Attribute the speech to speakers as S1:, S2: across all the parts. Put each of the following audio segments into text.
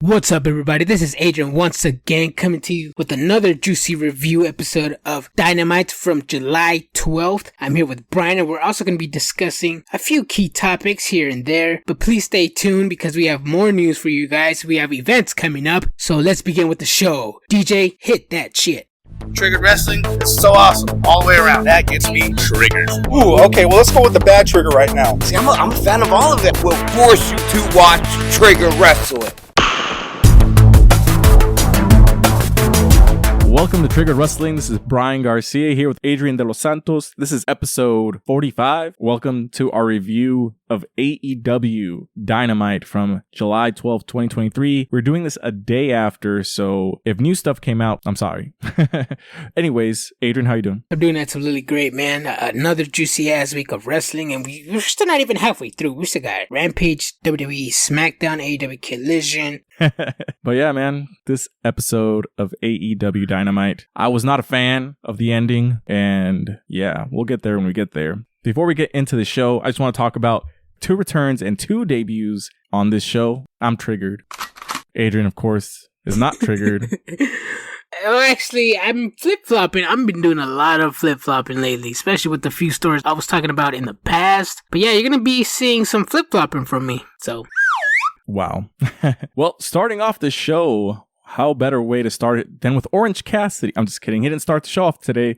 S1: What's up, everybody? This is Adrian once again coming to you with another juicy review episode of Dynamite from July 12th. I'm here with Brian, and we're also going to be discussing a few key topics here and there. But please stay tuned because we have more news for you guys. We have events coming up. So let's begin with the show. DJ, hit that shit.
S2: Triggered wrestling is so awesome all the way around. That gets me triggered.
S3: Ooh, okay, well, let's go with the bad trigger right now.
S2: See, I'm a fan of all of it.
S4: Will force you to watch Trigger Wrestling.
S5: Welcome to Triggered Wrestling. This is Brian Garcia here with Adrian De Los Santos. This is episode 45. Welcome to our review of AEW Dynamite from July 12th, 2023. We're doing this a day after, so if new stuff came out, I'm sorry. Anyways, Adrian, how you doing?
S1: I'm doing absolutely great, man. Another juicy ass week of wrestling, and we're still not even halfway through. We still got Rampage, WWE, SmackDown, AEW Collision.
S5: But yeah, man, this episode of AEW Dynamite, I was not a fan of the ending, and yeah, we'll get there when we get there. Before we get into the show, I just want to talk about 2 returns and 2 debuts on this show. I'm triggered. Adrian, of course, is not triggered.
S1: Well, actually, I'm flip-flopping. I've been doing a lot of flip-flopping lately, especially with the few stories I was talking about in the past. But yeah, you're going to be seeing some flip-flopping from me, so...
S5: Wow. Well, starting off the show, how better way to start it than with Orange Cassidy? I'm just kidding. He didn't start the show off today.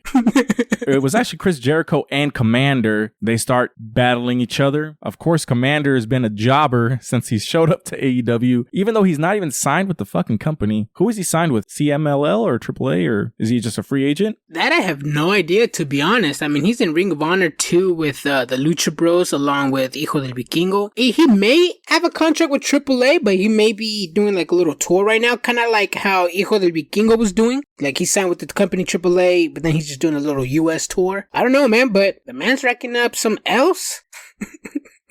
S5: It was actually Chris Jericho and Commander. They start battling each other. Of course, Commander has been a jobber since he showed up to AEW, even though he's not even signed with the fucking company. Who is he signed with? CMLL or AAA, or is he just a free agent?
S1: That I have no idea, to be honest. I mean, he's in Ring of Honor too with the Lucha Bros along with Hijo del Vikingo. He may have a contract with AAA, but he may be doing like a little tour right now, kind of like how Hijo del Vikingo was doing. Like he signed with the company AAA, but then he's just doing a little US tour. I don't know, man, but the man's racking up some else.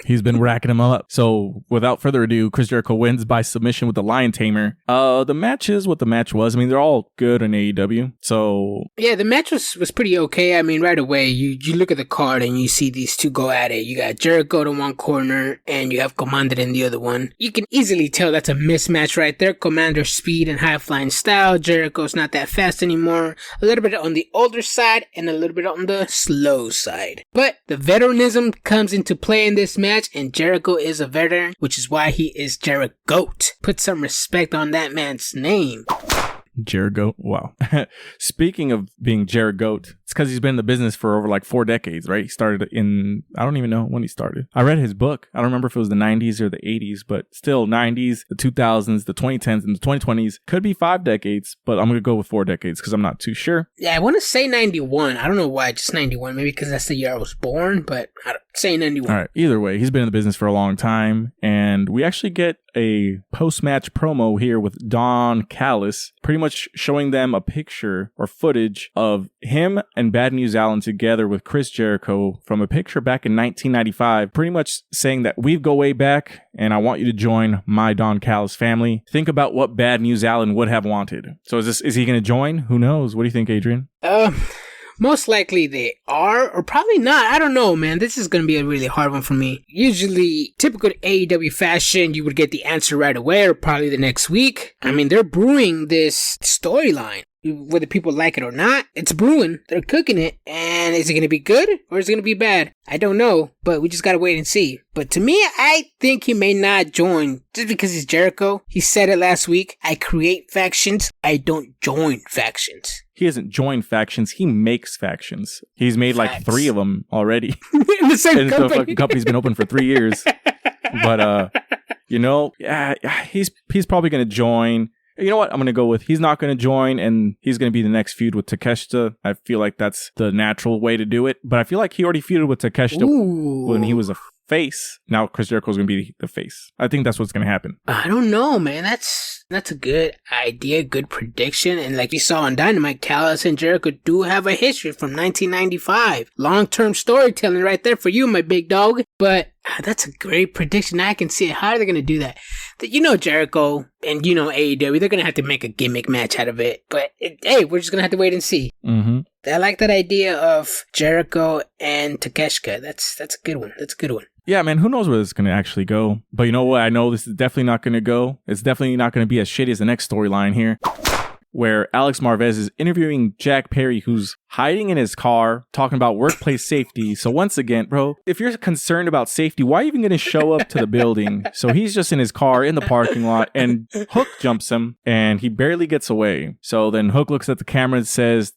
S5: He's been racking them up. So without further ado, Chris Jericho wins by submission with the Lion Tamer. The match is what the match was. I mean, they're all good in AEW. So
S1: yeah, the match was pretty okay. I mean, right away, you look at the card and you see these two go at it. You got Jericho in one corner and you have Commander in the other one. You can easily tell that's a mismatch right there. Commander's speed and high flying style. Jericho's not that fast anymore. A little bit on the older side and a little bit on the slow side. But the veteranism comes into play in this match. And Jericho is a veteran, which is why he is JeriGOAT. Put some respect on that man's name.
S5: JeriGOAT. Wow. Speaking of being JeriGOAT, it's because he's been in the business for over like 4 decades, right? He started in, I don't even know when he started. I read his book. I don't remember if it was the 90s or the 80s, but still 90s, the 2000s, the 2010s, and the 2020s. Could be 5 decades, but I'm going to go with 4 decades because I'm not too sure.
S1: Yeah, I want to say 91. I don't know why, just 91. Maybe because that's the year I was born, but I don't say 91.
S5: All right. Either way, he's been in the business for a long time, and we actually get a post-match promo here with Don Callis, pretty much showing them a picture or footage of him and Bad News Allen together with Chris Jericho from a picture back in 1995, pretty much saying that we go way back and I want you to join my Don Callis family. Think about what Bad News Allen would have wanted. So is he going to join? Who knows? What do you think, Adrian?
S1: Most likely they are, or probably not. I don't know, man. This is going to be a really hard one for me. Usually, typical AEW fashion, you would get the answer right away or probably the next week. I mean, they're brewing this storyline. Whether people like it or not, it's brewing. They're cooking it. And is it going to be good or is it going to be bad? I don't know, but we just got to wait and see. But to me, I think he may not join just because he's Jericho. He said it last week. I create factions. I don't join factions.
S5: He hasn't joined factions. He makes factions. He's made like 3 of them already.
S1: In the same company.
S5: The fucking company's been open for 3 years. But, yeah, he's probably going to join. You know what? I'm going to go with he's not going to join, and he's going to be the next feud with Takeshita. I feel like that's the natural way to do it. But I feel like he already feuded with Takeshita when he was a face. Now Chris Jericho's going to be the face. I think that's what's going to happen.
S1: I don't know, man. That's a good idea, good prediction. And like you saw on Dynamite, Callis and Jericho do have a history from 1995. Long-term storytelling right there for you, my big dog. But that's a great prediction. I can see it. How are they going to do that? You know Jericho and you know AEW, they're going to have to make a gimmick match out of it. But hey, we're just going to have to wait and see.
S5: Mm-hmm.
S1: I like that idea of Jericho and Takeshita. That's a good one. That's a good one.
S5: Yeah, man, who knows where this is going to actually go. But you know what? I know this is definitely not going to go. It's definitely not going to be as shitty as the next storyline here, where Alex Marvez is interviewing Jack Perry, who's hiding in his car, talking about workplace safety. So once again, bro, if you're concerned about safety, why are you even going to show up to the building? So he's just in his car in the parking lot, and Hook jumps him, and he barely gets away. So then Hook looks at the camera and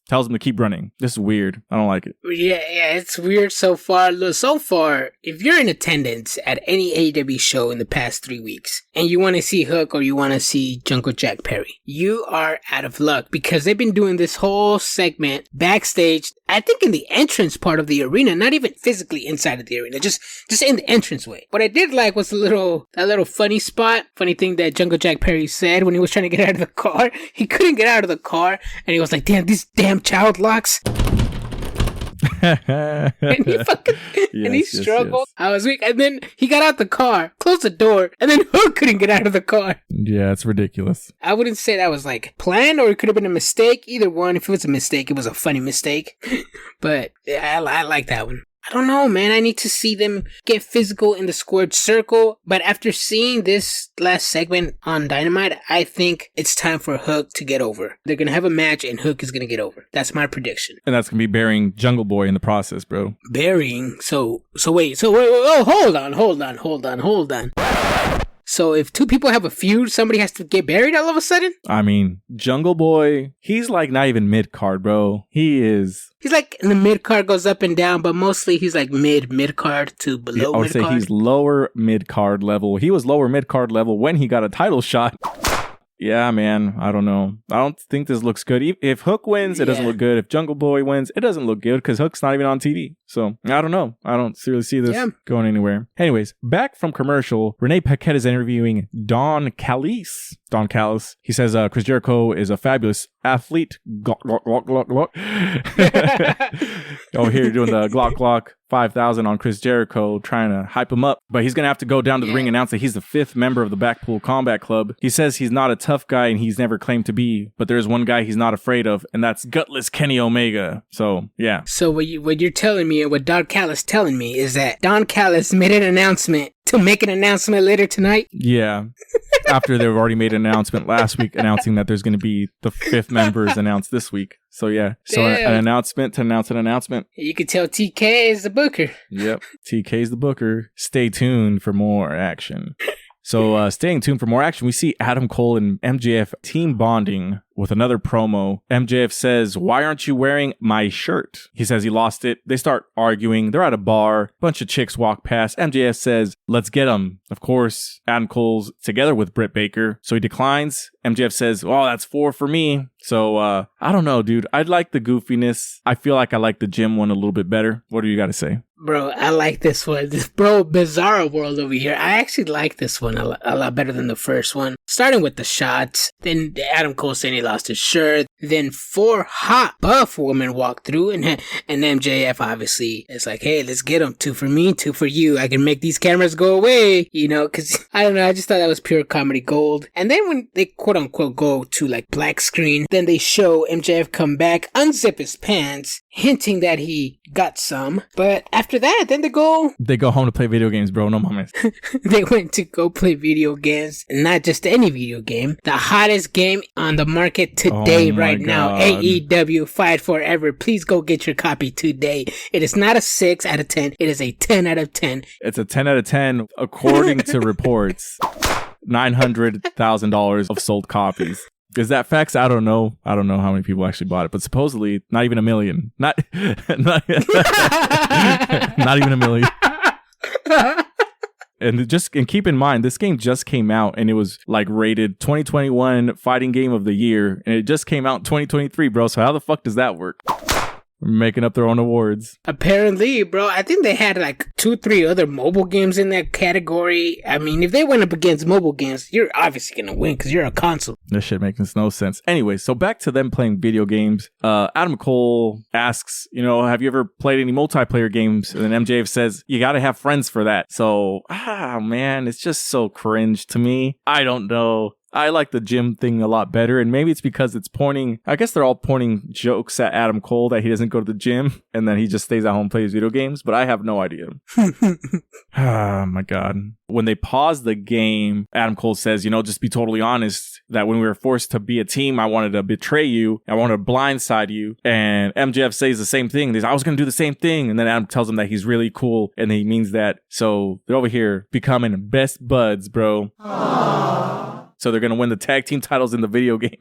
S5: tells him to keep running. This is weird. I don't like it.
S1: Yeah, it's weird so far. Look, so far, if you're in attendance at any AEW show in the past 3 weeks, and you want to see Hook or you want to see Jungle Jack Perry, you are out of luck, because they've been doing this whole segment backstage, I think in the entrance part of the arena, not even physically inside of the arena, just in the entranceway. What I did like was that little funny thing that Jungle Jack Perry said when he was trying to get out of the car. He couldn't get out of the car, and he was like, "Damn, these damn child locks." And he fucking and he struggled. I was weak, and then he got out the car, closed the door, and then Hook couldn't get out of the car.
S5: Yeah, it's ridiculous.
S1: I wouldn't say that was like planned, or it could have been a mistake. Either one. If it was a mistake, it was a funny mistake. But yeah, I like that one. I don't know, man. I need to see them get physical in the squared circle. But after seeing this last segment on Dynamite, I think it's time for Hook to get over. They're going to have a match and Hook is going to get over. That's my prediction.
S5: And that's going to be burying Jungle Boy in the process, bro.
S1: Burying? So wait. Oh, hold on. So if two people have a feud, somebody has to get buried all of a sudden?
S5: I mean, Jungle Boy, he's like not even mid-card, bro. He's
S1: like in the mid-card, goes up and down, but mostly he's like mid-card to below mid-card.
S5: I would say he's lower mid-card level. He was lower mid-card level when he got a title shot. Yeah, man, I don't know. I don't think this looks good. If Hook wins, it doesn't look good. If Jungle Boy wins, it doesn't look good because Hook's not even on TV. So, I don't know. I don't really see this going anywhere. Anyways, back from commercial, Renee Paquette is interviewing Don Callis. Don Callis. He says Chris Jericho is a fabulous athlete. Glock, glock, glock, glock, glock. Over here doing the Glock Glock 5,000 on Chris Jericho, trying to hype him up. But he's going to have to go down to the ring and announce that he's the 5th member of the Blackpool Combat Club. He says he's not a tough guy and he's never claimed to be, but there's one guy he's not afraid of, and that's gutless Kenny Omega. So, yeah.
S1: So what you're telling me, and what Don Callis telling me, is that Don Callis made an announcement to make an announcement later tonight?
S5: Yeah. After they've already made an announcement last week announcing that there's going to be the 5th members announced this week. So yeah, so an announcement to announce an announcement.
S1: You can tell TK is the booker.
S5: Yep, TK is the booker. Stay tuned for more action. So staying tuned for more action, we see Adam Cole and MJF team bonding with another promo. MJF says, "Why aren't you wearing my shirt?" He says he lost it. They start arguing. They're at a bar. Bunch of chicks walk past. MJF says, "Let's get them." Of course, Adam Cole's together with Britt Baker, so he declines. MJF says, "Oh, that's 4 for me." So, I don't know, dude. I like the goofiness. I feel like I like the gym one a little bit better. What do you got to say?
S1: Bro, I like this one. Bizarro World over here. I actually like this one a lot better than the first one. Starting with the shots, then Adam Cole saying he lost his shirt, then 4 hot buff women walk through, and MJF obviously is like, "Hey, let's get them. 2 for me, 2 for you. I can make these cameras go away," because I don't know, I just thought that was pure comedy gold. And then when they quote unquote go to like black screen, then they show MJF come back, unzip his pants, hinting that he got some. But after that, then they go
S5: home to play video games, bro. No mames.
S1: They went to go play video games, not just any video game, the hottest game on the market today, right now. AEW Fight Forever. Please go get your copy today. It is not a 6 out of 10. It is a 10 out of 10.
S5: It's a 10 out of 10 according to reports. $900,000 of sold copies. Is that facts? I don't know. I don't know how many people actually bought it, but supposedly not even 1 million. Not even 1 million. And keep in mind, this game just came out and it was like rated 2021 fighting game of the year, and it just came out in 2023, bro. So how the fuck does that work? Making up their own awards.
S1: Apparently, bro. I think they had like 2-3 other mobile games in that category. I mean, if they went up against mobile games, you're obviously gonna win because you're a console.
S5: This shit makes no sense. Anyway, so back to them playing video games. Adam Cole asks, have you ever played any multiplayer games? And then MJF says, you gotta have friends for that. So, man, it's just so cringe to me. I don't know. I like the gym thing a lot better, and maybe it's because it's pointing, I guess they're all pointing jokes at Adam Cole that he doesn't go to the gym and then he just stays at home and plays video games, but I have no idea. Oh my God. When they pause the game, Adam Cole says, just be totally honest that when we were forced to be a team, I wanted to betray you. I wanted to blindside you. And MJF says the same thing. I was going to do the same thing. And then Adam tells him that he's really cool and he means that. So they're over here becoming best buds, bro. Aww. So they're going to win the tag team titles in the video game.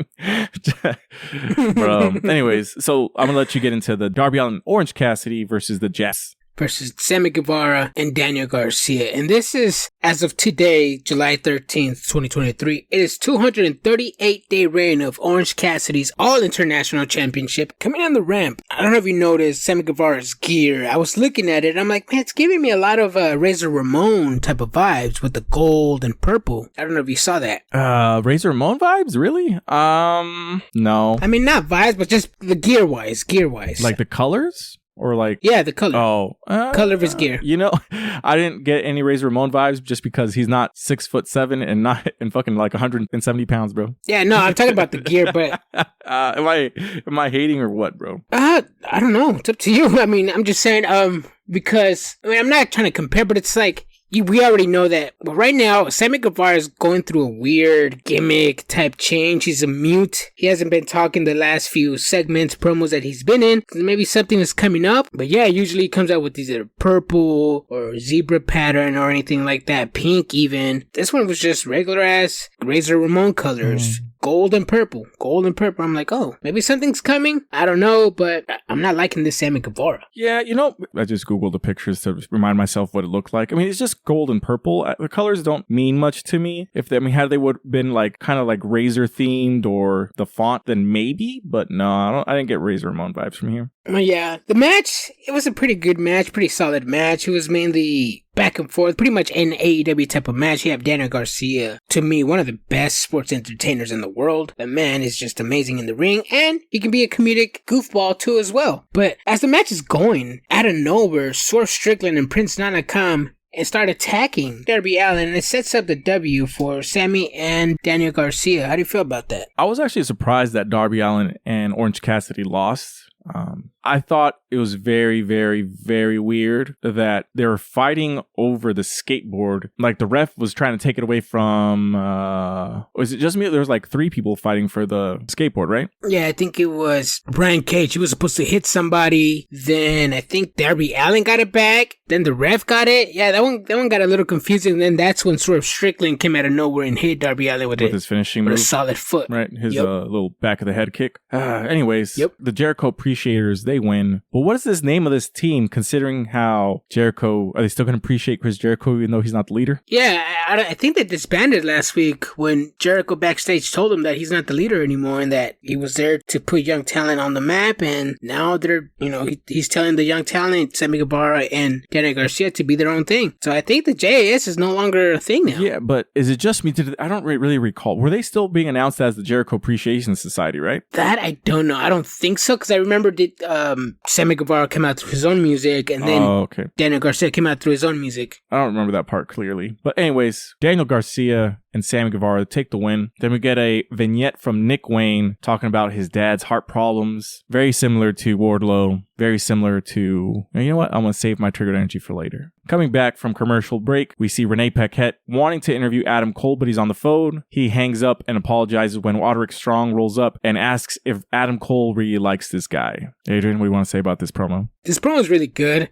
S5: Bro. Anyways, so I'm going to let you get into the Darby Allin Orange Cassidy versus the J.A.S.
S1: versus Sammy Guevara and Daniel Garcia. And this is, as of today, July 13th, 2023. It is 238-day reign of Orange Cassidy's All-International Championship coming on the ramp. I don't know if you noticed Sammy Guevara's gear. I was looking at it and I'm like, man, it's giving me a lot of Razor Ramon type of vibes with the gold and purple. I don't know if you saw that.
S5: Razor Ramon vibes? Really? No.
S1: I mean, not vibes, but just the gear-wise.
S5: Like the colors? Or like...
S1: Yeah, the color.
S5: Oh.
S1: Color of his gear.
S5: I didn't get any Razor Ramon vibes just because he's not 6'7" and fucking like 170 pounds, bro.
S1: Yeah, no, I'm talking about the gear, but...
S5: Am I hating or what, bro?
S1: I don't know. It's up to you. I mean, I'm just saying, because... I mean, I'm not trying to compare, but it's like... We already know that. But right now, Sammy Guevara is going through a weird gimmick type change. He's a mute. He hasn't been talking the last few segments, promos that he's been in. Maybe something is coming up. But yeah, usually he comes out with either purple or zebra pattern or anything like that. Pink even. This one was just regular ass Razor Ramon colors. Gold and purple. I'm like, oh, maybe something's coming. I don't know, but I'm not liking this Sammy Guevara.
S5: Yeah, I just Googled the pictures to remind myself what it looked like. I mean, it's just gold and purple. The colors don't mean much to me. Had they would have been like kind of like Razor themed or the font, then maybe. But no, I didn't get Razor Ramon vibes from here.
S1: Yeah, the match, it was a pretty good match, pretty solid match. It was mainly back and forth, pretty much an AEW type of match. You have Daniel Garcia, to me, one of the best sports entertainers in the world. The man is just amazing in the ring, and he can be a comedic goofball too as well. But as the match is going, out of nowhere, Swerve Strickland and Prince Nana come and start attacking Darby Allin, and it sets up the W for Sammy and Daniel Garcia. How do you feel about that?
S5: I was actually surprised that Darby Allin and Orange Cassidy lost. I thought it was very, very, very weird that they were fighting over the skateboard. Like the ref was trying to take it away from, was it just me? There was like 3 people fighting for the skateboard, right?
S1: Yeah, I think it was Brian Cage. He was supposed to hit somebody. Then I think Darby Allin got it back. Then the ref got it. Yeah, that one got a little confusing. And then that's when Swerve Strickland came out of nowhere and hit Darby Allin with
S5: his finishing move.
S1: A solid foot.
S5: Right, his little back of the head kick. Anyways, the Jericho Appreciators, they win. But what is this name of this team, considering how Jericho, are they still going to appreciate Chris Jericho even though he's not the leader?
S1: Yeah, I think they disbanded last week when Jericho backstage told him that he's not the leader anymore and that he was there to put young talent on the map, and now they're, he's telling the young talent, Sammy Guevara and Daniel Garcia, to be their own thing. So I think the J.A.S is no longer a thing now.
S5: Yeah, but is it just me? I don't really recall. Were they still being announced as the Jericho Appreciation Society, right?
S1: That I don't know. I don't think so, because I remember Sammy Guevara came out through his own music, and then Daniel Garcia came out through his own music.
S5: I don't remember that part clearly. But anyways, Daniel Garcia and Sammy Guevara take the win. Then we get a vignette from Nick Wayne talking about his dad's heart problems. Very similar to Wardlow. Very similar to... You know what? I'm going to save my triggered energy for later. Coming back from commercial break, we see Renee Paquette wanting to interview Adam Cole, but he's on the phone. He hangs up and apologizes when Roderick Strong rolls up and asks if Adam Cole really likes this guy. Adrian, what do you want to say about this promo?
S1: This promo is really good.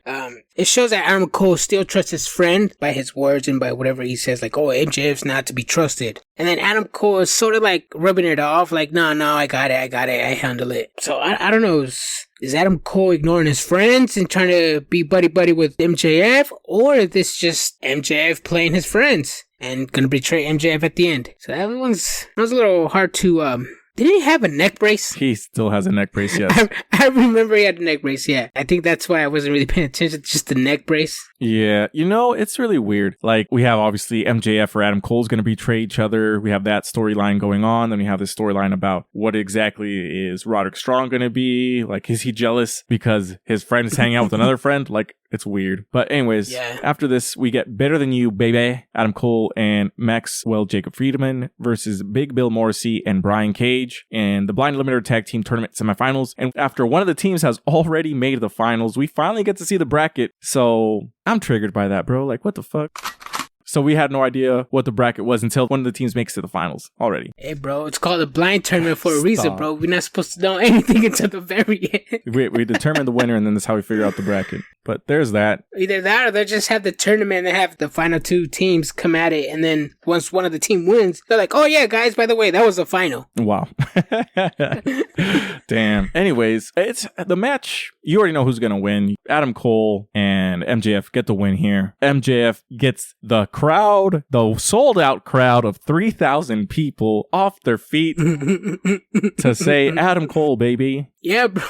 S1: It shows that Adam Cole still trusts his friend by his words and by whatever he says, like, oh, MJF's not to be trusted. And then Adam Cole is sort of like rubbing it off, like, no, I got it, I handle it. So I don't know, is Adam Cole ignoring his friends and trying to be buddy-buddy with MJF? Or is this just MJF playing his friends and gonna betray MJF at the end? So that was a little hard to... Did he have a neck brace?
S5: He still has a neck brace, yes.
S1: I remember he had a neck brace, yeah. I think that's why I wasn't really paying attention to just the neck brace.
S5: Yeah, it's really weird. Like, we have obviously MJF or Adam Cole's going to betray each other. We have that storyline going on. Then we have this storyline about what exactly is Roderick Strong going to be. Like, is he jealous because his friend is hanging out with another friend? Like, It's weird. But anyways, after this, we get Better Than You, Baby, Adam Cole and Maxwell Jacob Friedman versus Big Bill Morrissey and Brian Cage in the Blind Eliminator Tag Team Tournament semifinals. And after one of the teams has already made the finals, we finally get to see the bracket. So I'm triggered by that, bro. Like, what the fuck? So we had no idea what the bracket was until one of the teams makes it to the finals already.
S1: Hey, bro, it's called a blind tournament for a reason, bro. We're not supposed to know anything until the very end.
S5: We determine the winner, and then that's how we figure out the bracket. But there's that.
S1: Either that or they just have the tournament and have the final two teams come at it. And then once one of the team wins, they're like, oh, yeah, guys, by the way, that was the final.
S5: Wow. Damn. Anyways, it's the match. You already know who's going to win. Adam Cole and MJF get the win here. MJF gets the crowd, the sold out crowd of 3,000 people off their feet to say, Adam Cole, baby.
S1: Yeah, bro.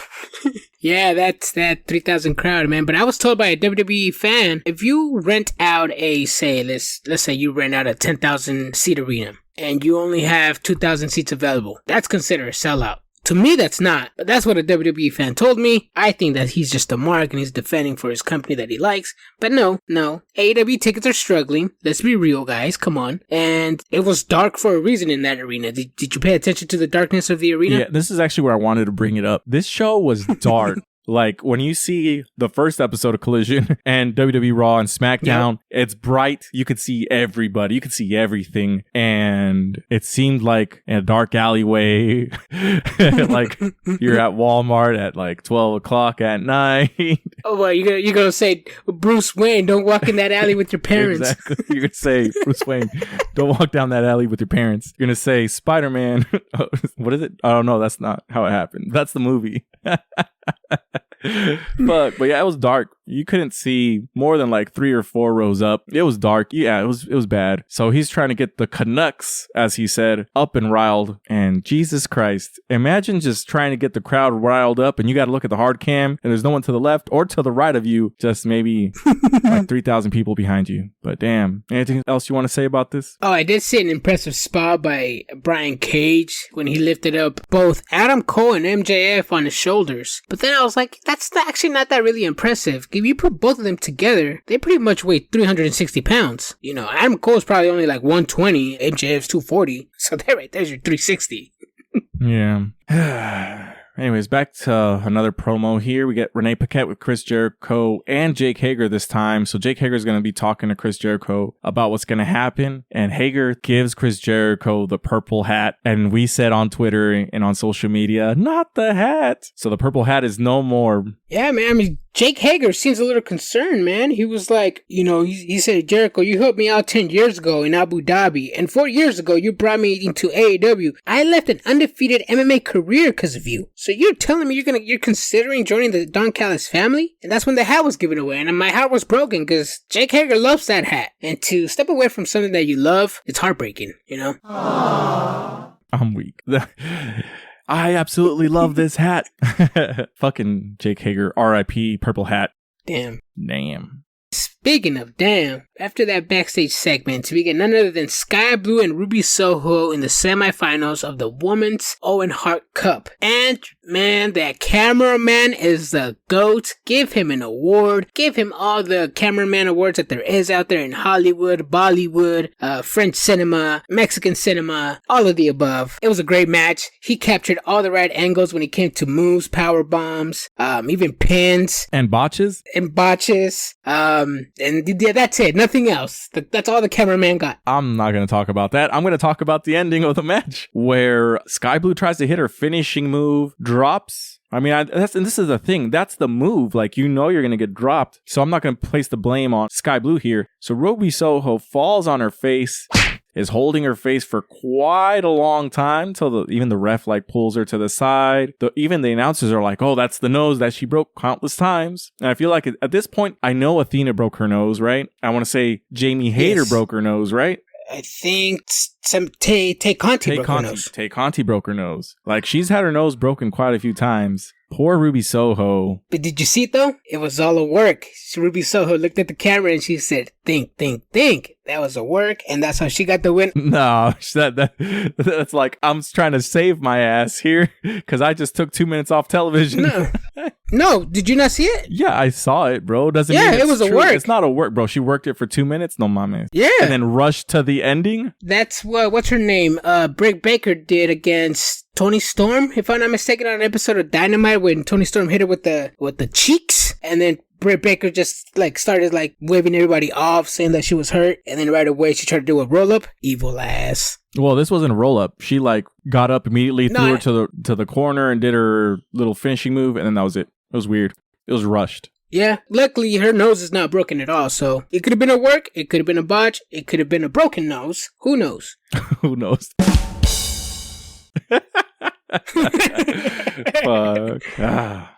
S1: Yeah, that's that 3,000 crowd, man. But I was told by a WWE fan, if you rent out let's say you rent out a 10,000 seat arena and you only have 2,000 seats available, that's considered a sellout. To me, that's not. But that's what a WWE fan told me. I think that he's just a mark and he's defending for his company that he likes. But no. AEW tickets are struggling. Let's be real, guys. Come on. And it was dark for a reason in that arena. Did you pay attention to the darkness of the arena?
S5: Yeah, this is actually where I wanted to bring it up. This show was dark. Like, when you see the first episode of Collision and WWE Raw and SmackDown, It's bright. You could see everybody. You could see everything. And it seemed like in a dark alleyway, like you're at Walmart at like 12 o'clock at night.
S1: Oh, well, you're going to say, Bruce Wayne, don't walk in that alley with your parents.
S5: Exactly. You're going to say, Bruce Wayne, don't walk down that alley with your parents. You're going to say, Spider-Man. What is it? I don't know. That's not how it happened. That's the movie. but yeah, it was dark. You couldn't see more than like 3 or 4 rows up. It was dark. Yeah, it was bad. So he's trying to get the Canucks, as he said, up and riled. And Jesus Christ, imagine just trying to get the crowd riled up and you got to look at the hard cam and there's no one to the left or to the right of you. Just maybe like 3,000 people behind you. But damn, anything else you want to say about this?
S1: Oh, I did see an impressive spot by Brian Cage when he lifted up both Adam Cole and MJF on his shoulders. But then I was like, that's actually not that really impressive. If you put both of them together, they pretty much weigh 360 pounds. You know, Adam Cole's probably only like 120, MJF's 240. So there's your 360.
S5: Yeah. Anyways, back to another promo here. We get Renee Paquette with Chris Jericho and Jake Hager this time. So Jake Hager is going to be talking to Chris Jericho about what's going to happen. And Hager gives Chris Jericho the purple hat. And we said on Twitter and on social media, not the hat. So the purple hat is no more.
S1: Yeah, man. I mean, Jake Hager seems a little concerned, man. He was like, you know, he said, Jericho, you helped me out 10 years ago in Abu Dhabi. And 4 years ago, you brought me into AEW. I left an undefeated MMA career because of you. So you're telling me you're considering joining the Don Callis family? And that's when the hat was given away. And my heart was broken because Jake Hager loves that hat. And to step away from something that you love, it's heartbreaking, you know?
S5: Aww. I'm weak. I absolutely love this hat. Fucking Jake Hager, R.I.P. purple hat.
S1: Damn.
S5: Speaking
S1: of damn, after that backstage segment, we get none other than Sky Blue and Ruby Soho in the semifinals of the Women's Owen Hart Cup. And man, that cameraman is the GOAT. Give him an award. Give him all the cameraman awards that there is out there in Hollywood, Bollywood, French cinema, Mexican cinema, all of the above. It was a great match. He captured all the right angles when it came to moves, power bombs, even pins.
S5: And botches.
S1: And yeah, that's it. Nothing else. That's all the cameraman got.
S5: I'm not going to talk about that. I'm going to talk about the ending of the match where Sky Blue tries to hit her finishing move, drops. I mean, and this is the thing. That's the move. Like, you know, you're going to get dropped. So I'm not going to place the blame on Sky Blue here. So Ruby Soho falls on her face, is holding her face for quite a long time until even the ref like pulls her to the side. Even the announcers are like, oh, that's the nose that she broke countless times. And I feel like at this point, I know Athena broke her nose, right? I want to say Jamie Hayter broke her nose, right?
S1: I think Tay Conti broke her nose.
S5: Tay Conti broke her nose. Like, she's had her nose broken quite a few times. Poor Ruby Soho.
S1: But did you see it, though? It was all a work. Ruby Soho looked at the camera and she said, think. That was a work, and that's how she got the win.
S5: No, that's like, I'm trying to save my ass here because I just took 2 minutes off television.
S1: No. No, did you not see it?
S5: Yeah, I saw it, bro. Doesn't
S1: Yeah,
S5: mean
S1: it was
S5: true.
S1: a work.
S5: It's not a work, bro. She worked it for 2 minutes. No mames.
S1: Yeah.
S5: And then rushed to the ending.
S1: That's what's her name? Britt Baker did against Toni Storm, if I'm not mistaken, on an episode of Dynamite when Toni Storm hit her with the cheeks, and then Britt Baker just like started like waving everybody off, saying that she was hurt, and then right away she tried to do a roll up. Evil ass.
S5: Well, this wasn't a roll up. She like got up immediately, threw her to the corner, and did her little finishing move, and then that was it. It was weird. It was rushed.
S1: Yeah, luckily her nose is not broken at all, so it could have been a work, it could have been a botch, it could have been a broken nose. Who knows?
S5: Who knows? Fuck.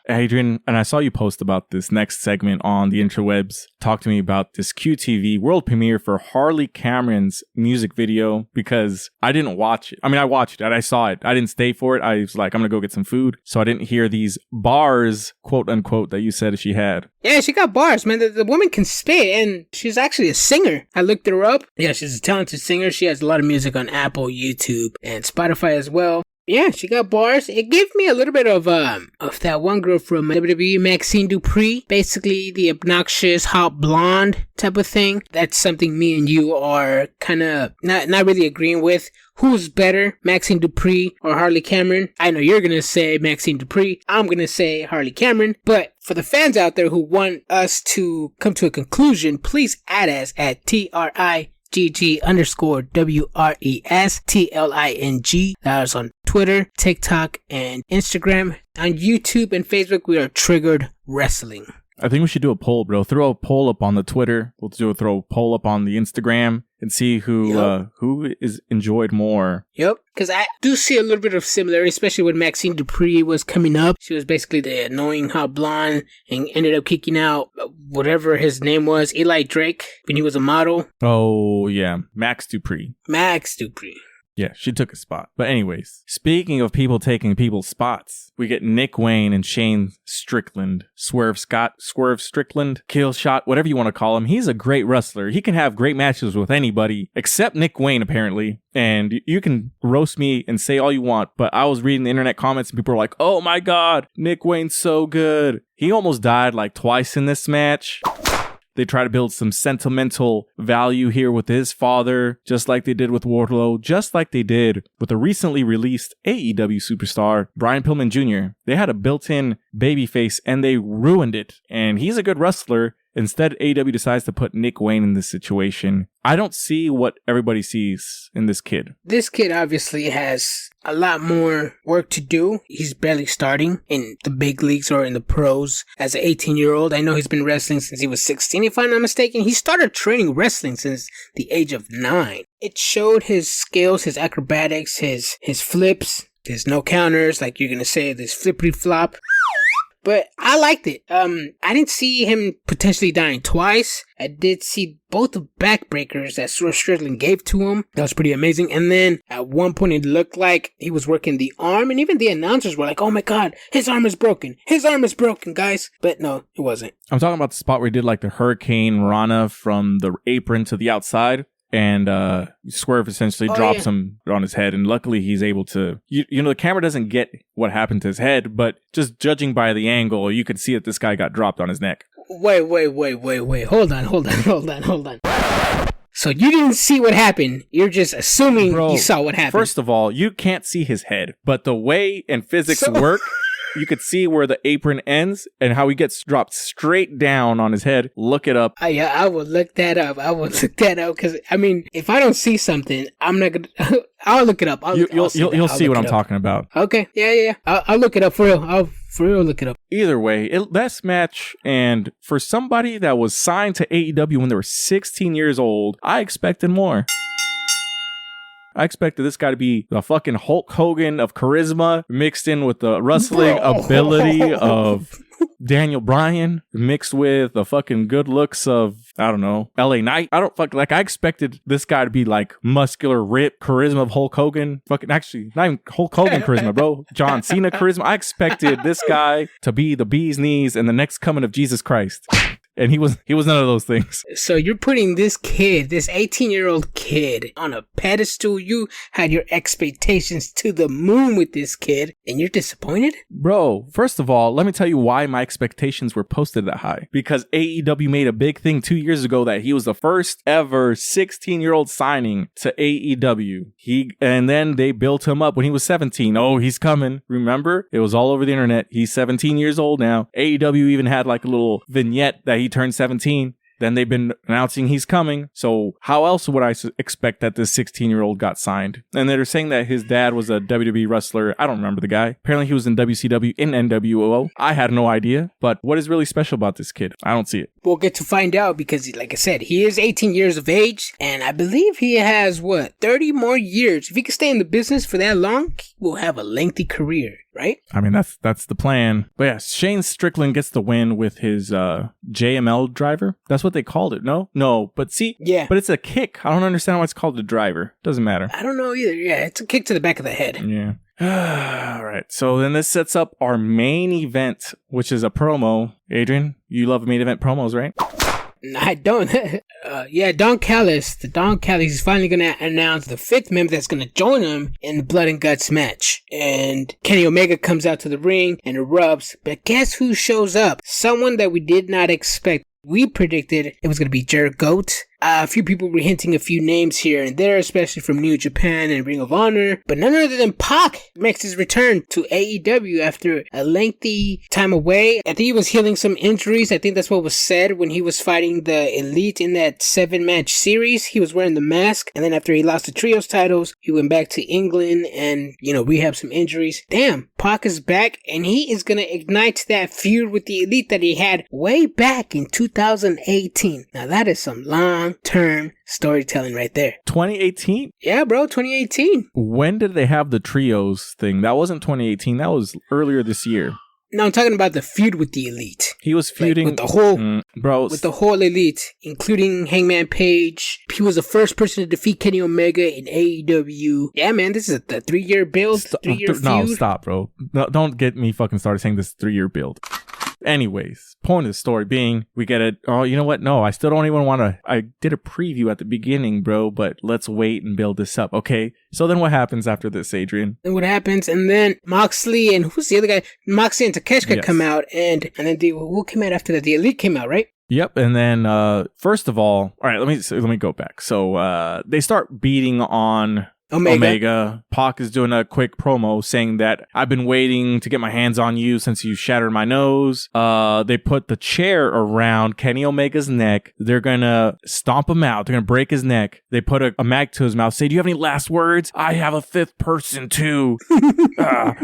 S5: Adrian, and I saw you post about this next segment on the interwebs. Talk to me about this QTV world premiere for Harley Cameron's music video, because I didn't watch it. I mean, I watched it. I saw it. I didn't stay for it. I was like, I'm going to go get some food. So I didn't hear these bars, quote unquote, that you said she had.
S1: Yeah, she got bars, man. The woman can spit, and she's actually a singer. I looked her up. Yeah, she's a talented singer. She has a lot of music on Apple, YouTube, and Spotify as well. Yeah, she got bars. It gave me a little bit of that one girl from WWE, Maxine Dupree. Basically, the obnoxious, hot blonde type of thing. That's something me and you are kind of not really agreeing with. Who's better, Maxine Dupree or Harley Cameron? I know you're going to say Maxine Dupree. I'm going to say Harley Cameron. But for the fans out there who want us to come to a conclusion, please add us at TRIGG_WRESTLING. That is on Twitter, TikTok, and Instagram. On YouTube and Facebook, we are Triggered Wrestling.
S5: I think we should do a poll, bro. Throw a poll up on the Twitter. We'll throw a poll up on the Instagram and see who is enjoyed more.
S1: Yep, because I do see a little bit of similarity, especially when Maxine Dupree was coming up. She was basically the annoying hot blonde and ended up kicking out whatever his name was, Eli Drake, when he was a model.
S5: Oh, yeah. Max Dupree. Yeah, she took a spot. But anyways, speaking of people taking people's spots, we get Nick Wayne and Shane Strickland, Swerve Strickland, Kill Shot, whatever you want to call him. He's a great wrestler. He can have great matches with anybody, except Nick Wayne, apparently. And you can roast me and say all you want, but I was reading the internet comments and people were like, oh my God, Nick Wayne's so good. He almost died like twice in this match. They try to build some sentimental value here with his father, just like they did with Wardlow, just like they did with the recently released AEW superstar, Brian Pillman Jr. They had a built-in babyface and they ruined it. And he's a good wrestler. Instead, AEW decides to put Nick Wayne in this situation. I don't see what everybody sees in this kid.
S1: This kid obviously has a lot more work to do. He's barely starting in the big leagues or in the pros as an 18-year-old. I know he's been wrestling since he was 16, if I'm not mistaken. He started training wrestling since the age of 9. It showed his skills, his acrobatics, his flips, his no counters, like you're going to say, this flippity flop. But I liked it. I didn't see him potentially dying twice. I did see both the backbreakers that Swerve Strickland gave to him. That was pretty amazing. And then at one point it looked like he was working the arm, and even the announcers were like, oh my God, his arm is broken. His arm is broken, guys. But no, it wasn't. I'm
S5: talking about the spot where he did like the Hurricane Rana from the apron to the outside. And Swerve essentially drops him on his head. And luckily he's able to, you know, the camera doesn't get what happened to his head, but just judging by the angle, you could see that this guy got dropped on his neck.
S1: Wait. Hold on. So you didn't see what happened. You're just assuming you saw what happened.
S5: First of all, you can't see his head, but the way and physics work, you could see where the apron ends and how he gets dropped straight down on his head. Look it up.
S1: Yeah, I will look that up. Because, I mean, if I don't see something, I'm not going to... I'll look it up.
S5: You'll see what I'm talking about.
S1: Okay. Yeah. I'll look it up for real. I'll look it up.
S5: Either way, best match, and for somebody that was signed to AEW when they were 16 years old, I expected more. I expected this guy to be the fucking Hulk Hogan of charisma mixed in with the wrestling ability of Daniel Bryan mixed with the fucking good looks of, I don't know, LA Knight. I expected this guy to be like muscular, ripped charisma of Hulk Hogan. Fucking actually, not even Hulk Hogan charisma, bro. John Cena charisma. I expected this guy to be the bee's knees and the next coming of Jesus Christ. And he was none of those things.
S1: So you're putting this kid, this 18-year-old kid, on a pedestal. You had your expectations to the moon with this kid, and you're disappointed?
S5: Bro, first of all, let me tell you why my expectations were posted that high. Because AEW made a big thing 2 years ago that he was the first ever 16-year-old signing to AEW. And then they built him up when he was 17. Oh, he's coming. Remember? It was all over the internet. He's 17 years old now. AEW even had like a little vignette that he turned 17. Then they've been announcing he's coming. So how else would I expect that this 16-year-old got signed? And they're saying that his dad was a WWE wrestler. I don't remember the guy. Apparently he was in WCW, in NWO. I had no idea. But what is really special about this kid? I don't see it.
S1: We'll get to find out because, like I said, he is 18 years of age. And I believe he has, 30 more years. If he can stay in the business for that long, he will have a lengthy career. Right?
S5: I mean, that's the plan. But yeah, Shane Strickland gets the win with his JML driver. That's what they called it. No. But see,
S1: yeah.
S5: But it's a kick. I don't understand why it's called a driver. Doesn't matter.
S1: I don't know either. Yeah, it's a kick to the back of the head.
S5: Yeah. All right. So then this sets up our main event, which is a promo. Adrian, you love main event promos, right?
S1: I don't. Don Callis. The Don Callis is finally going to announce the 5th member that's going to join him in the Blood and Guts match. And Kenny Omega comes out to the ring and erupts. But guess who shows up? Someone that we did not expect. We predicted it was going to be JeriGOAT. A few people were hinting a few names here and there, especially from New Japan and Ring of Honor. But none other than Pac makes his return to AEW after a lengthy time away. I think he was healing some injuries. I think that's what was said when he was fighting the Elite in that 7-match series. He was wearing the mask. And then after he lost the Trios titles, he went back to England and, rehab some injuries. Damn, Pac is back and he is going to ignite that feud with the Elite that he had way back in 2018. Now that is some long-term storytelling right there.
S5: 2018?
S1: Yeah, bro, 2018.
S5: When did they have the Trios thing? That wasn't 2018. That was earlier this year.
S1: No, I'm talking about the feud with the Elite.
S5: He was feuding
S1: with the whole Elite, including Hangman Page. He was the first person to defeat Kenny Omega in AEW. Yeah, man, this is a 3-year build, 3-year feud.
S5: No, stop, bro. No, don't get me fucking started saying this 3-year build. Anyways, point of the story being, we get it. Oh, you know what? No, I still don't even want to. I did a preview at the beginning, bro, but let's wait and build this up. Okay. So then what happens after this, Adrian?
S1: And what happens? And then Moxley and who's the other guy? Moxley and Takeshita come out. And then who came out after that? The Elite came out, right?
S5: Yep. And then, first of all right, let me go back. So, they start beating on Omega. Pac is doing a quick promo saying that I've been waiting to get my hands on you since you shattered my nose. They put the chair around Kenny Omega's neck. They're gonna stomp him out. They're gonna break his neck. They put a mag to his mouth. Say, do you have any last words? I have a 5th person too.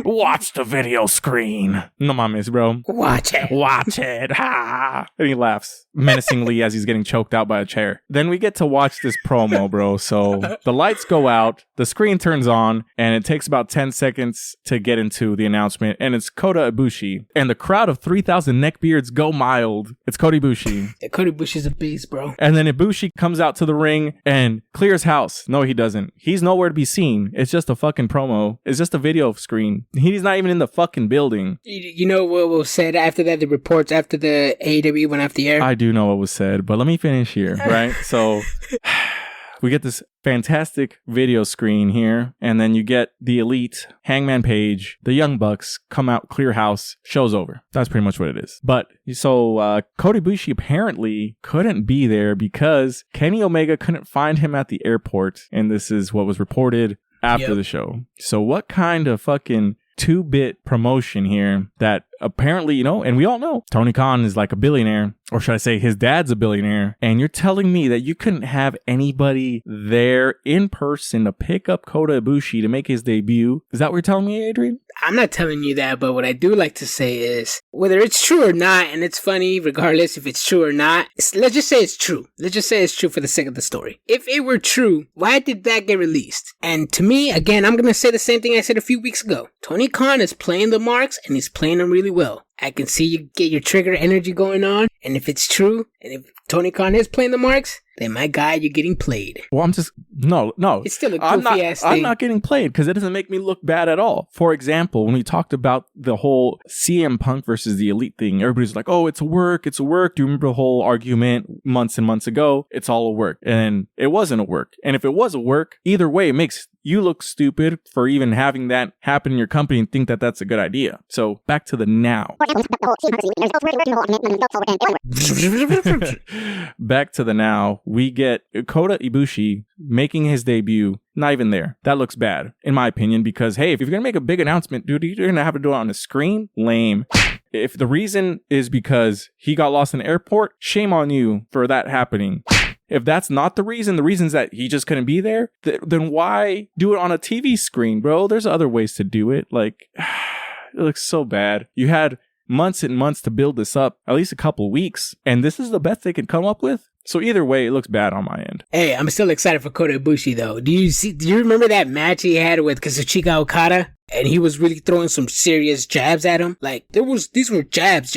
S5: Watch the video screen. No mames, bro.
S1: Watch it.
S5: Ha! And he laughs menacingly as he's getting choked out by a chair. Then we get to watch this promo, bro. So the lights go out. The screen turns on, and it takes about 10 seconds to get into the announcement, and it's Kota Ibushi. And the crowd of 3,000 neckbeards go mild. It's Kota Ibushi.
S1: Yeah, Kota Ibushi's a beast, bro.
S5: And then Ibushi comes out to the ring and clears house. No, he doesn't. He's nowhere to be seen. It's just a fucking promo. It's just a video screen. He's not even in the fucking building.
S1: You know what was said after that, the reports after the AEW went off the air?
S5: I do know what was said, but let me finish here, right? So we get this fantastic video screen here, and then you get the Elite, Hangman Page, the Young Bucks come out, clear house, show's over. That's pretty much what it is. But so Kota Ibushi apparently couldn't be there because Kenny Omega couldn't find him at the airport, and this is what was reported after the show. So what kind of fucking 2-bit promotion here that apparently, and we all know Tony Khan is like a billionaire, or should I say his dad's a billionaire, and you're telling me that you couldn't have anybody there in person to pick up Kota Ibushi to make his debut? Is that what you're telling me, Adrian?
S1: I'm not telling you that, but what I do like to say is, whether it's true or not, and it's funny regardless if it's true or not, let's just say it's true. Let's just say it's true for the sake of the story. If it were true, why did that get released? And to me, again, I'm going to say the same thing I said a few weeks ago. Tony Khan is playing the marks, and he's playing them really well. I can see you get your trigger energy going on, and if it's true, and if Tony Khan is playing the marks, then my guy, you're getting played.
S5: Well, I'm just no.
S1: It's still a goofy ass thing.
S5: I'm not getting played because it doesn't make me look bad at all. For example, when we talked about the whole CM Punk versus the Elite thing, everybody's like, "Oh, it's a work. It's a work." Do you remember the whole argument months and months ago? It's all a work, and it wasn't a work. And if it was a work, either way, it makes you look stupid for even having that happen in your company and think that that's a good idea. So back to the now. Back to the now. We get Kota Ibushi making his debut. Not even there. That looks bad, in my opinion, because, hey, if you're going to make a big announcement, dude, you're going to have to do it on the screen? Lame. If the reason is because he got lost in the airport, shame on you for that happening. If that's not the reason's that he just couldn't be there, then why do it on a TV screen, bro? There's other ways to do it. Like, it looks so bad. You had months and months to build this up, at least a couple of weeks, and this is the best they could come up with? So either way, it looks bad on my end.
S1: Hey, I'm still excited for Kota Ibushi, though. Do you remember that match he had with Kazuchika Okada? And he was really throwing some serious jabs at him? Like, these were jabs.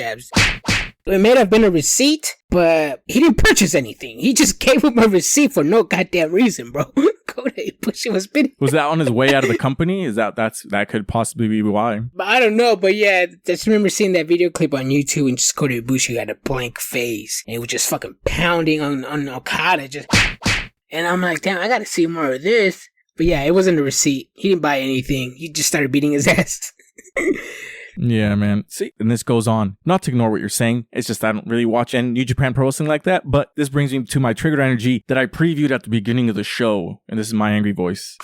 S1: It may have been a receipt, but he didn't purchase anything. He just gave him a receipt for no goddamn reason, bro. Kota Ibushi was bidding.
S5: Was that on his way out of the company? That could possibly be why?
S1: But I don't know, but yeah, I just remember seeing that video clip on YouTube and just Kota Ibushi had a blank face and he was just fucking pounding on Okada, and I'm like, damn, I gotta see more of this. But yeah, it wasn't a receipt. He didn't buy anything. He just started beating his ass.
S5: Yeah, man. See, and this goes on. Not to ignore what you're saying. It's just I don't really watch any New Japan Pro Wrestling like that. But this brings me to my triggered energy that I previewed at the beginning of the show. And this is my angry voice.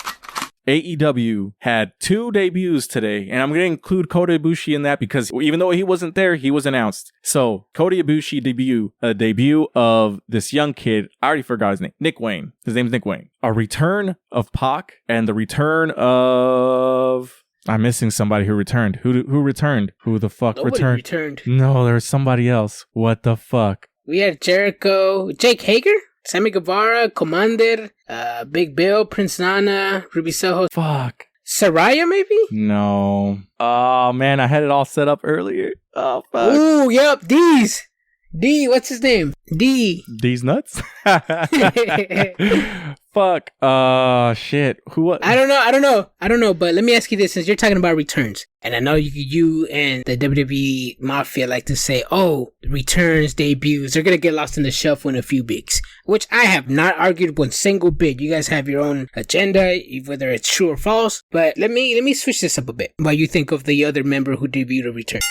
S5: AEW had 2 debuts today, and I'm going to include Kota Ibushi in that because even though he wasn't there, he was announced. So, Kota Ibushi debut of this young kid. I already forgot his name. Nick Wayne. His name's Nick Wayne. A return of Pac and the return of... I'm missing somebody who returned. Who returned? Who the fuck returned? No, there was somebody else. What the fuck?
S1: We had Jericho, Jake Hager, Sammy Guevara, Commander, Big Bill, Prince Nana, Ruby Soho.
S5: Fuck.
S1: Saraya, maybe?
S5: No. Oh, man, I had it all set up earlier. Oh, fuck.
S1: Ooh, yep, D's. D, what's his name? D.
S5: D's nuts? Fuck. Shit. Who? What?
S1: I don't know. But let me ask you this: since you're talking about returns, and I know you and the WWE Mafia like to say, "Oh, returns, debuts, they're gonna get lost in the shuffle in a few weeks," which I have not argued one single bit. You guys have your own agenda, whether it's true or false. But let me switch this up a bit. While you think of the other member who debuted or returned.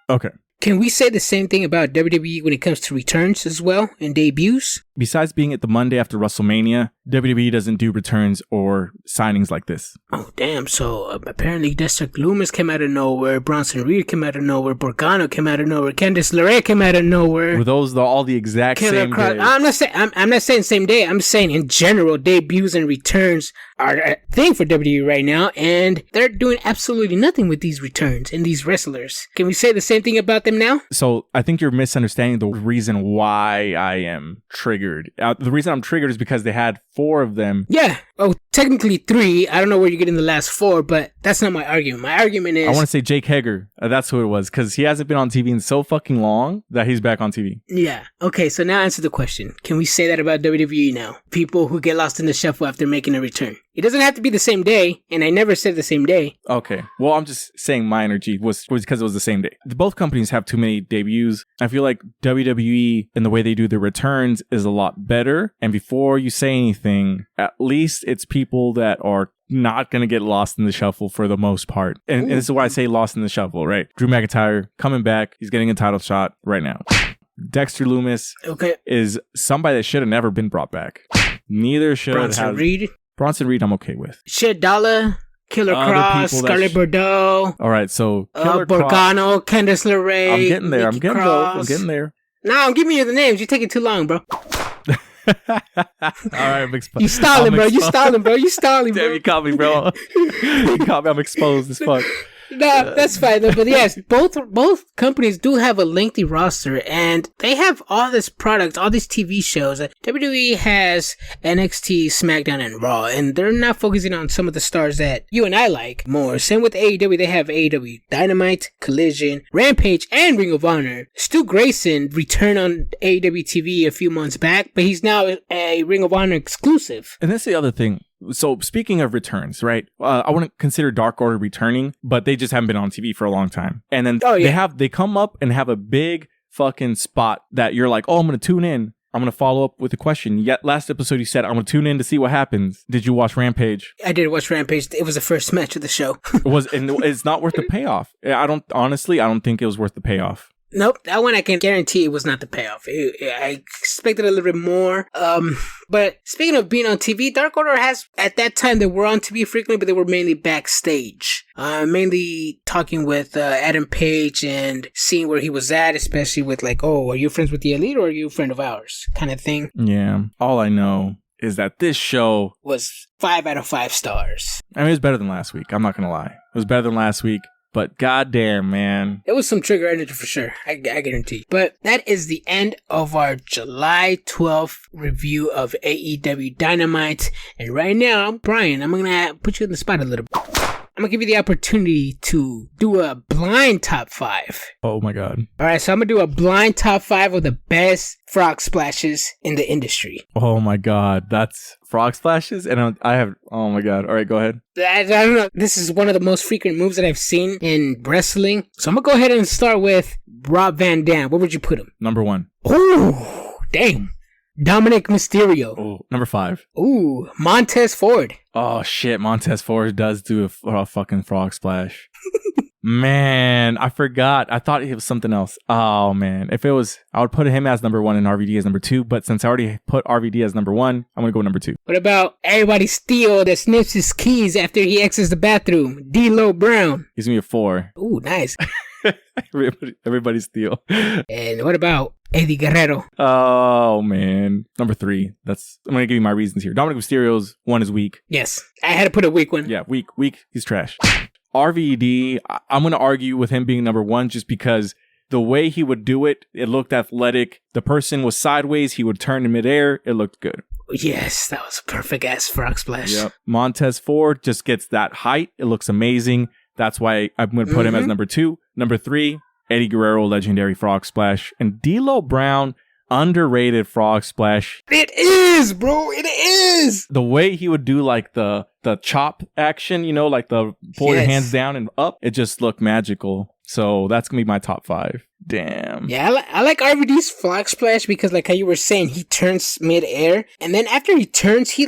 S5: Okay.
S1: Can we say the same thing about WWE when it comes to returns as well and debuts?
S5: Besides being at the Monday after WrestleMania, WWE doesn't do returns or signings like this.
S1: Oh, damn. So apparently Dexter Lumis came out of nowhere, Bronson Reed came out of nowhere, Borgano came out of nowhere, Candice LeRae came out of nowhere.
S5: Were those all the exact same day?
S1: I'm not saying same day. I'm saying in general, debuts and returns are a thing for WWE right now, and they're doing absolutely nothing with these returns and these wrestlers. Can we say the same thing about them now?
S5: So I think you're misunderstanding the reason why I am triggered. The reason I'm triggered is because they had 4 of them.
S1: Yeah. Oh, technically 3. I don't know where you're getting the last 4, but that's not my argument. My argument is...
S5: I want to say Jake Hager. That's who it was, because he hasn't been on TV in so fucking long that he's back on TV.
S1: Yeah. Okay, so now answer the question. Can we say that about WWE now? People who get lost in the shuffle after making a return. It doesn't have to be the same day, and I never said the same day.
S5: Okay. Well, I'm just saying my energy was because it was the same day. Both companies have too many debuts. I feel like WWE and the way they do their returns is a lot better. And before you say anything, at least it's people that are not going to get lost in the shuffle for the most part. And this is why I say lost in the shuffle, right? Drew McIntyre coming back. He's getting a title shot right now. Dexter Lumis is somebody that should have never been brought back. Neither should
S1: Bronson Reed.
S5: Bronson Reed, I'm okay with.
S1: Shit, Dollar, Killer Cross, Scarlett Bordeaux.
S5: All right, so Killer
S1: Borgano, Candice LeRae.
S5: I'm getting there. I'm getting there.
S1: No, give me the names. You're taking too long, bro.
S5: All right, I'm exposed.
S1: You stalling, bro. You stalling, bro.
S5: Damn, you caught me, bro. You caught me. I'm exposed as fuck.
S1: No, that's fine though. But yes, both companies do have a lengthy roster, and they have all this product, all these TV shows. WWE has NXT, SmackDown, and Raw, and they're not focusing on some of the stars that you and I like more. Same with AEW, they have AEW Dynamite, Collision, Rampage, and Ring of Honor. Stu Grayson returned on AEW TV a few months back, but he's now a Ring of Honor exclusive.
S5: And that's the other thing. So speaking of returns, right? I wouldn't consider Dark Order returning, but they just haven't been on TV for a long time. And then they come up and have a big fucking spot that you're like, oh, I'm going to tune in. I'm going to follow up with a question. Yet last episode you said, I'm going to tune in to see what happens. Did you watch Rampage?
S1: I did watch Rampage. It was the first match of the show.
S5: And it's not worth the payoff. I don't think it was worth the payoff.
S1: Nope, that one I can guarantee it was not the payoff. I expected a little bit more. But speaking of being on TV, Dark Order has, at that time, they were on TV frequently, but they were mainly backstage. Mainly talking with Adam Page and seeing where he was at, especially with like, oh, are you friends with the Elite or are you a friend of ours? Kind of thing.
S5: Yeah, all I know is that this show
S1: was 5 out of 5 stars.
S5: I mean, it was better than last week. I'm not going to lie. It was better than last week. But goddamn, man.
S1: It was some trigger energy for sure. I guarantee. But that is the end of our July 12th review of AEW Dynamite. And right now, Brian, I'm going to put you in the spot a little bit. I'm going to give you the opportunity to do a blind top 5.
S5: Oh my God.
S1: All right, so I'm going to do a blind top 5 of the best frog splashes in the industry.
S5: Oh my God. That's frog splashes? And I have, oh my God. All right, go ahead.
S1: I don't know. This is one of the most frequent moves that I've seen in wrestling. So I'm going to go ahead and start with Rob Van Dam. Where would you put him?
S5: Number 1.
S1: Ooh, damn. Dominic Mysterio.
S5: Oh, number 5.
S1: Ooh, Montez Ford.
S5: Oh shit, Montez Ford does do a fucking frog splash. Man, I forgot. I thought it was something else. Oh man, if it was, I would put him as number 1 and RVD as number 2. But since I already put RVD as number 1, I'm gonna go number 2.
S1: What about everybody steal that sniffs his keys after he exits the bathroom? D'Lo Brown.
S5: He's gonna be a 4.
S1: Ooh, nice.
S5: Everybody steal.
S1: And what about Eddie Guerrero?
S5: Oh man, number 3. I'm gonna give you my reasons here. Dominic Mysterio's 1 is weak.
S1: Yes, I had to put a weak one.
S5: Yeah, weak. He's trash. RVD, I'm gonna argue with him being number 1 just because the way he would do it, it looked athletic. The person was sideways. He would turn in midair. It looked good.
S1: Yes, that was a perfect ass frog splash.
S5: Yep. Montez Ford just gets that height. It looks amazing. That's why I'm going to put him as number 2. Number 3, Eddie Guerrero, legendary frog splash. And D'Lo Brown, underrated frog splash.
S1: It is, bro. It is.
S5: The way he would do like the chop action, you know, like the pull your hands down and up. It just looked magical. So that's going to be my top 5. Damn.
S1: Yeah, I like RVD's frog splash because like how you were saying, he turns mid-air. And then after he turns, he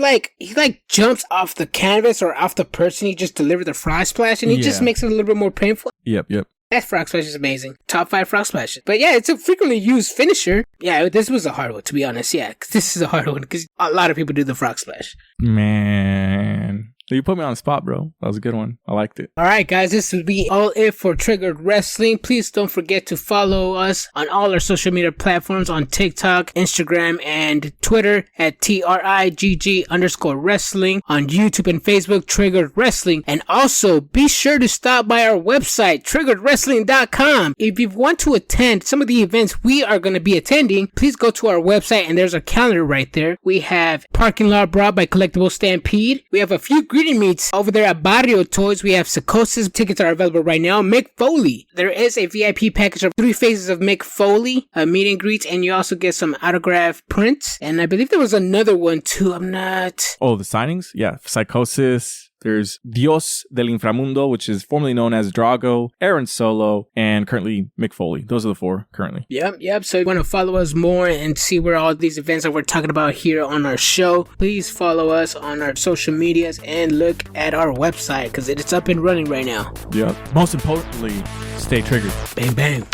S1: jumps off the canvas or off the person he just delivered the frog splash. And he just makes it a little bit more painful.
S5: Yep.
S1: That frog splash is amazing. Top 5 frog splashes. But yeah, it's a frequently used finisher. Yeah, this was a hard one, to be honest. Yeah, this is a hard one because a lot of people do the frog splash.
S5: Man. You put me on the spot, bro. That was a good one. I liked it.
S1: All right, guys, this would be all it for Triggered Wrestling. Please don't forget to follow us on all our social media platforms on TikTok, Instagram, and Twitter at TRIGG_wrestling, on YouTube and Facebook, Triggered Wrestling. And also, be sure to stop by our website, triggeredwrestling.com. If you want to attend some of the events we are going to be attending, please go to our website and there's a calendar right there. We have Parking Lot Brawl by Collectible Stampede. We have a few greeting meets over there at Barrio Toys. We have Psychosis. Tickets are available right now. Mick Foley. There is a VIP package of 3 phases of Mick Foley, a meet and greet, and you also get some autograph prints. And I believe there was another one too. I'm not...
S5: Oh, the signings? Yeah. Psychosis. There's Dios del Inframundo, which is formerly known as Drago, Aaron Solo, and currently Mick Foley. Those are the 4 currently.
S1: Yep. So if you want to follow us more and see where all these events that we're talking about here on our show, please follow us on our social medias and look at our website because it's up and running right now.
S5: Yep. Most importantly, stay triggered.
S1: Bang, bang.